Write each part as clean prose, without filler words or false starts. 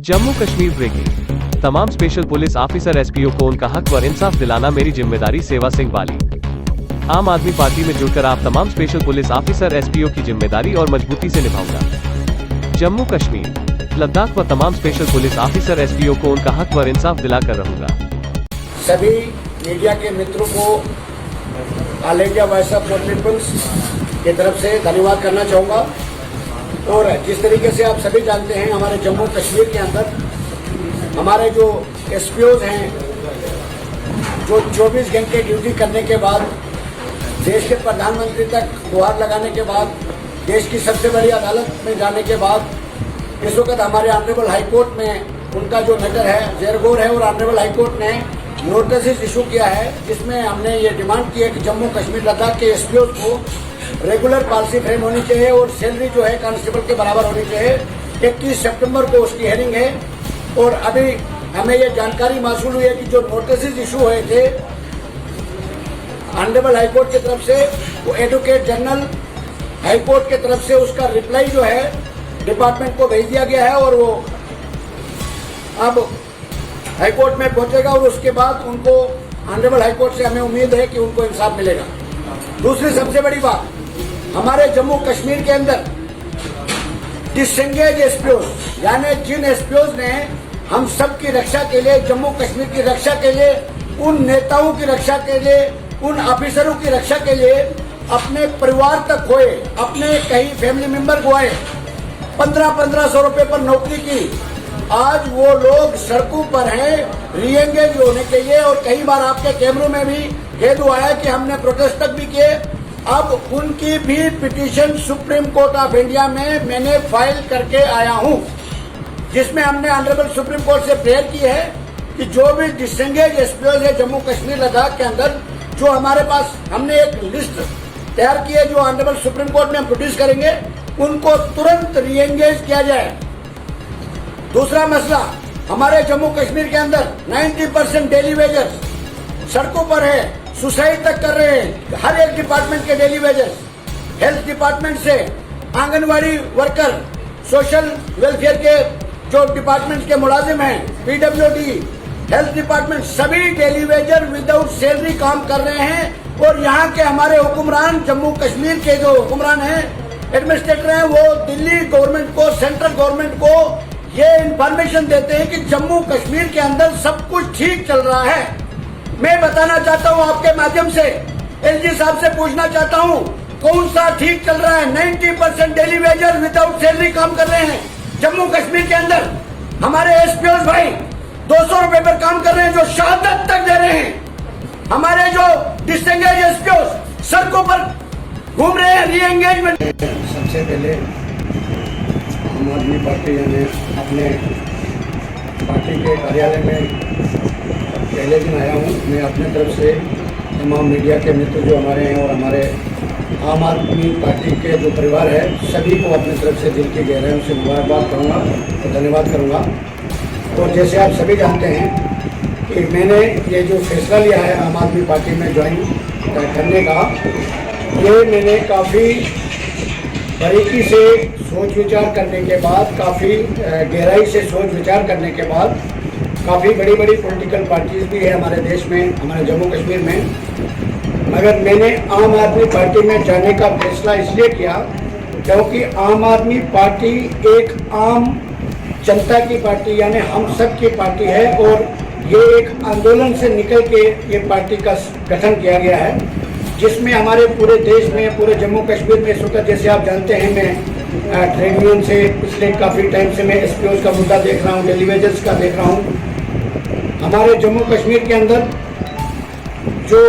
Jammu Kashmir breaking. तमाम special police officer SPO को उनका हक व इंसाफ दिलाना मेरी जिम्मेदारी। सेवा सिंह बाली। आम आदमी पार्टी में जुड़कर आप तमाम स्पेशल पुलिस ऑफिसर एसपीओ की जिम्मेदारी और मजबूती से निभाऊंगा। जम्मू कश्मीर, लद्दाख व तमाम स्पेशल पुलिस ऑफिसर एसपीओ को उनका हक व इंसाफ दिलाकर रहूंगा। सभी मीडिया के मित्रों को all India voice of peoples की तरफ से धन्यवाद करना चाहूँगा। और जिस तरीके से आप सभी जानते हैं, हमारे जम्मू कश्मीर के अंदर हमारे जो एसपीओज हैं, जो 24 घंटे ड्यूटी करने के बाद देश के प्रधानमंत्री तक गुहार लगाने के बाद, देश की सबसे बड़ी अदालत में जाने के बाद, इस वक्त हमारे ऑनरेबल हाईकोर्ट में उनका जो मैटर है जेरगोर है, और ऑनरेबल हाईकोर्ट ने नोटिस इशू किया है, जिसमें हमने ये डिमांड की है कि जम्मू कश्मीर लद्दाख के एसपीओ को रेगुलर पॉलिसी फ्रेम होनी चाहिए और सैलरी जो है कांस्टेबल के बराबर होनी चाहिए। 21 सितंबर को उसकी हेयरिंग है। और अभी हमें ये जानकारी मासूल हुई है कि जो नोटिस इशू हुए थे ऑनरेबल हाईकोर्ट की तरफ से, वो एडवोकेट जनरल हाईकोर्ट की तरफ से उसका रिप्लाई जो है डिपार्टमेंट को भेज दिया गया है, और वो अब हाईकोर्ट में पहुंचेगा और उसके बाद उनको ऑनरेबल हाईकोर्ट से हमें उम्मीद है कि उनको इंसाफ मिलेगा। दूसरी सबसे बड़ी बात, हमारे जम्मू कश्मीर के अंदर डिसएंगेज एसपीओज, यानी जिन एसपीओज ने हम सब की रक्षा के लिए, जम्मू कश्मीर की रक्षा के लिए, उन नेताओं की रक्षा के लिए, उन ऑफिसरों की रक्षा के लिए अपने परिवार तक खोए, अपने कई फैमिली मेंबर खोए, 1500 रुपए पर नौकरी की, आज वो लोग सड़कों पर हैं रीएंगेज होने के लिए। और कई बार आपके कैमरों में भी खेद हुआ है कि हमने प्रोटेस्ट तक भी किए। अब उनकी भी petition supreme court of India में मैंने फाइल करके आया हूं, जिसमें हमने ऑनरेबल सुप्रीम कोर्ट से प्रेयर की है कि जो भी डिसएंगेज एसपीओज है जम्मू कश्मीर लद्दाख के अंदर, जो हमारे पास हमने एक लिस्ट तैयार की है जो ऑनरेबल सुप्रीम कोर्ट में हम प्रोड्यूस करेंगे, उनको तुरंत रीएंगेज किया जाए। दूसरा मसला, हमारे जम्मू कश्मीर के अंदर 90% डेली वेजर्स सड़कों पर है, सुसाइड तक कर रहे हैं। हर एक डिपार्टमेंट के डेली वेजर्स, हेल्थ डिपार्टमेंट से आंगनवाड़ी वर्कर, सोशल वेलफेयर के जो डिपार्टमेंट के मुलाजिम हैं, पीडब्ल्यूडी, हेल्थ डिपार्टमेंट, सभी डेली वेजर विदाउट सैलरी काम कर रहे हैं। और यहाँ के हमारे हुक्मरान, जम्मू कश्मीर के जो हुक्मरान हैं, एडमिनिस्ट्रेटर हैं, वो दिल्ली गवर्नमेंट को, सेंट्रल गवर्नमेंट को ये इंफॉर्मेशन देते हैं कि जम्मू कश्मीर के अंदर सब कुछ ठीक चल रहा है। मैं बताना चाहता हूं आपके माध्यम से, एलजी साहब से पूछना चाहता हूं, कौन सा ठीक चल रहा है? 90% डेली वेजर विदाउट सैलरी काम कर रहे हैं जम्मू कश्मीर के अंदर। हमारे एसपीओ भाई 200 रुपए पर काम कर रहे हैं, जो शहादत तक दे रहे हैं। हमारे जो डिसएंगेज एसपीओ सड़कों पर घूम रहे हैं रीएंगेजमेंट। सबसे पहले आम आदमी पार्टी यानी अपने पार्टी के कार्यालय में पहले दिन आया हूँ। मैं अपने तरफ से तमाम मीडिया के मित्र जो हमारे हैं और हमारे आम आदमी पार्टी के जो परिवार है, सभी को अपनी तरफ से दिल की गहराइयों से मुबारकबाद करूँगा और धन्यवाद करूँगा। और जैसे आप सभी जानते हैं कि मैंने ये जो फैसला लिया है आम आदमी पार्टी में ज्वाइन करने का, ये मैंने काफ़ी बारीकी से सोच विचार करने के बाद, काफ़ी गहराई से सोच विचार करने के बाद, काफ़ी बड़ी बड़ी पॉलिटिकल पार्टीज भी है हमारे देश में, हमारे जम्मू कश्मीर में, मगर मैंने आम आदमी पार्टी में जाने का फैसला इसलिए किया क्योंकि आम आदमी पार्टी एक आम जनता की पार्टी यानी हम सब की पार्टी है। और ये एक आंदोलन से निकल के ये पार्टी का गठन किया गया है, जिसमें हमारे पूरे देश में, पूरे जम्मू कश्मीर में इस वक्त, जैसे आप जानते हैं, मैं ट्रेड यूनियन से पिछले काफ़ी टाइम से मैं एसपीओज का मुद्दा देख रहा हूँ, डेली वेजर्स का देख रहा हूँ। हमारे जम्मू कश्मीर के अंदर जो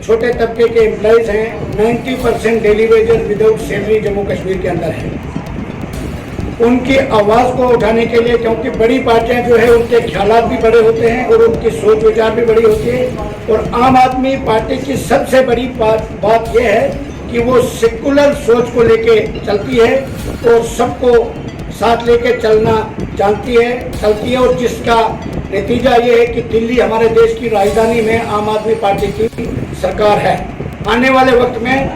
छोटे तबके के एम्प्लॉयज़ हैं, 90% daily Vaser without salary Jammu Kashmir के अंदर है। उनकी आवाज़ को उठाने के लिए, क्योंकि बड़ी पार्टियां जो है उनके ख्यालात भी बड़े होते हैं और उनकी सोच विचार भी बड़ी होती है। और आम आदमी पार्टी की सबसे बड़ी बात यह है कि वो सेकुलर सोच को लेके चलती है और सबको साथ लेके चलना जानती है, चलती है। और जिसका नतीजा ये है कि दिल्ली हमारे देश की राजधानी में आम आदमी पार्टी की सरकार है। आने वाले वक्त में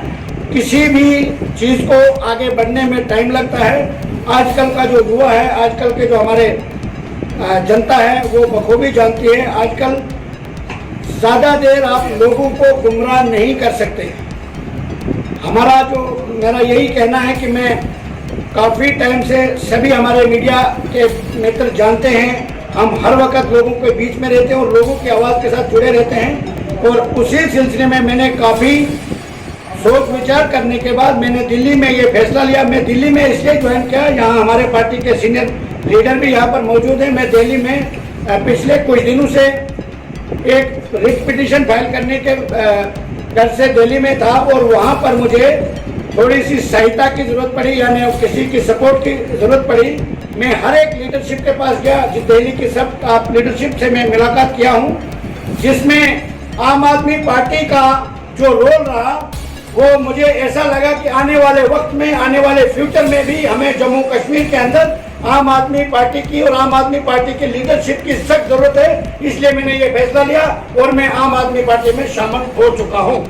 किसी भी चीज़ को आगे बढ़ने में टाइम लगता है। आजकल का जो युवा है, आजकल के जो हमारे जनता है वो बखूबी जानती है। आजकल ज़्यादा देर आप लोगों को गुमराह नहीं कर सकते। मेरा यही कहना है कि मैं काफ़ी टाइम से, सभी हमारे मीडिया के मित्र जानते हैं, हम हर वक्त लोगों के बीच में रहते हैं और लोगों की आवाज़ के साथ जुड़े रहते हैं। और उसी सिलसिले में मैंने काफ़ी सोच विचार करने के बाद मैंने दिल्ली में ये फैसला लिया। मैं दिल्ली में इसलिए ज्वाइन किया, यहाँ हमारे पार्टी के सीनियर लीडर भी यहाँ पर मौजूद हैं। मैं दिल्ली में पिछले कुछ दिनों से एक रिट पिटीशन फाइल करने के घर से दिल्ली में था और वहाँ पर मुझे थोड़ी सी सहायता की ज़रूरत पड़ी, यानी किसी की सपोर्ट की ज़रूरत पड़ी। मैं हर एक लीडरशिप के पास गया, जिस दिल्ली की सब आप लीडरशिप से मैं मुलाकात किया हूँ, जिसमें आम आदमी पार्टी का जो रोल रहा वो मुझे ऐसा लगा कि आने वाले वक्त में, आने वाले फ्यूचर में भी हमें जम्मू कश्मीर के अंदर आम आदमी पार्टी की और आम आदमी पार्टी की लीडरशिप की सख्त जरूरत है। इसलिए मैंने ये फैसला लिया और मैं आम आदमी पार्टी में शामिल हो चुका हूँ।